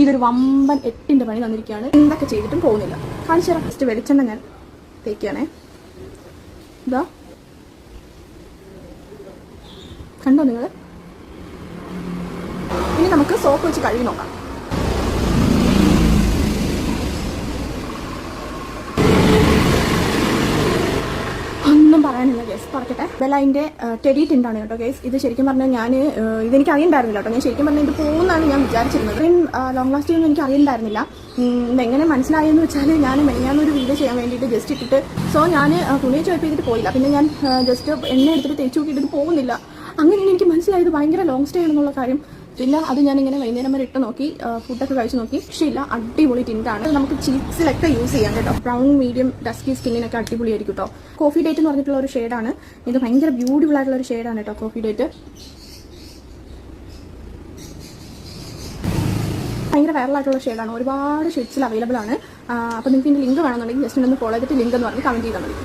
ഇതൊരു വമ്പൻ 8ന്റെ പണി തന്നിരിക്കുകയാണ്. എന്തൊക്കെ ചെയ്തിട്ടും പോകുന്നില്ല. കാണിച്ചു തരാം. ഫസ്റ്റ് വെളിച്ചെണ്ണ ഞാൻ തേക്കുകയാണേ. ഇതാ കണ്ടോ നിങ്ങൾ? ഇനി നമുക്ക് സോപ്പ് വെച്ച് കഴുകി നോക്കാം. ഒന്നും പറയാനില്ല ഗേസ്, പറക്കട്ടെ. ബെലൈൻ്റെ ടെഡി ടിൻ്റാണ് കേട്ടോ ഗേസ്. ഇത് ശരിക്കും പറഞ്ഞാൽ ഞാൻ ഇതെനിക്ക് അറിയണ്ടായിരുന്നില്ല കേട്ടോ. ഞാൻ ശരിക്കും പറഞ്ഞാൽ ഇത് പോകുന്നതാണ് ഞാൻ വിചാരിച്ചിരുന്നത്. ഇത്രയും ലോങ് ലാസ്റ്റ് ചെയ്യുമെന്ന് എനിക്ക് അറിയണ്ടായിരുന്നില്ല. ഇതെങ്ങനെ മനസ്സിലായെന്ന് വെച്ചാൽ ഞാൻ മെയ്യാനൊരു വീഡിയോ ചെയ്യാൻ വേണ്ടിയിട്ട് ജസ്റ്റ് ഇട്ടിട്ട് ഞാൻ തുണി ചോയ്പ്പ് ചെയ്തിട്ട് പോയില്ല. പിന്നെ ഞാൻ ജസ്റ്റ് എണ്ണ എടുത്തിട്ട് തേച്ച് നോക്കിയിട്ട് ഇത് പോകുന്നില്ല. അങ്ങനെയാണ് എനിക്ക് മനസ്സിലായത് ഭയങ്കര ലോങ് സ്റ്റേ ആണെന്നുള്ള കാര്യം. പിന്നെ അത് ഞാനിങ്ങനെ വൈകുന്നേരം വരെ ഇട്ട് നോക്കി, ഫുഡൊക്കെ കഴിച്ച് നോക്കി. പക്ഷേയില്ല, അടിപൊളി ടിൻ്റാണ്. നമുക്ക് ചീക്സിലൊക്കെ യൂസ് ചെയ്യാം കേട്ടോ. ബ്രൗൺ മീഡിയം ഡസ്കി സ്കിന്നിനൊക്കെ അടിപൊളിയായിരിക്കും കേട്ടോ. കോഫി ഡേറ്റ് എന്ന് പറഞ്ഞിട്ടുള്ള ഒരു ഷെയ്ഡാണ് ഇത്. ഭയങ്കര ബ്യൂട്ടിഫുൾ ആയിട്ടുള്ള ഒരു ഷെയ്ഡാണ് കേട്ടോ കോഫി ഡേറ്റ്. ഭയങ്കര വൈറലായിട്ടുള്ള ഷെയ്ഡാണ്. ഒരുപാട് ഷെയ്ഡ്സിൽ അവൈലബിൾ ആണ്. അപ്പോൾ നിങ്ങൾക്ക് ഇതിൻ്റെ ലിങ്ക് വേണമെന്നുണ്ടെങ്കിൽ ജസ്റ്റ് ഒന്ന് ഫോളോ ചെയ്തിട്ട് ലിങ്ക് എന്ന് പറഞ്ഞ് കമൻറ്റ് ചെയ്താൽ മതി.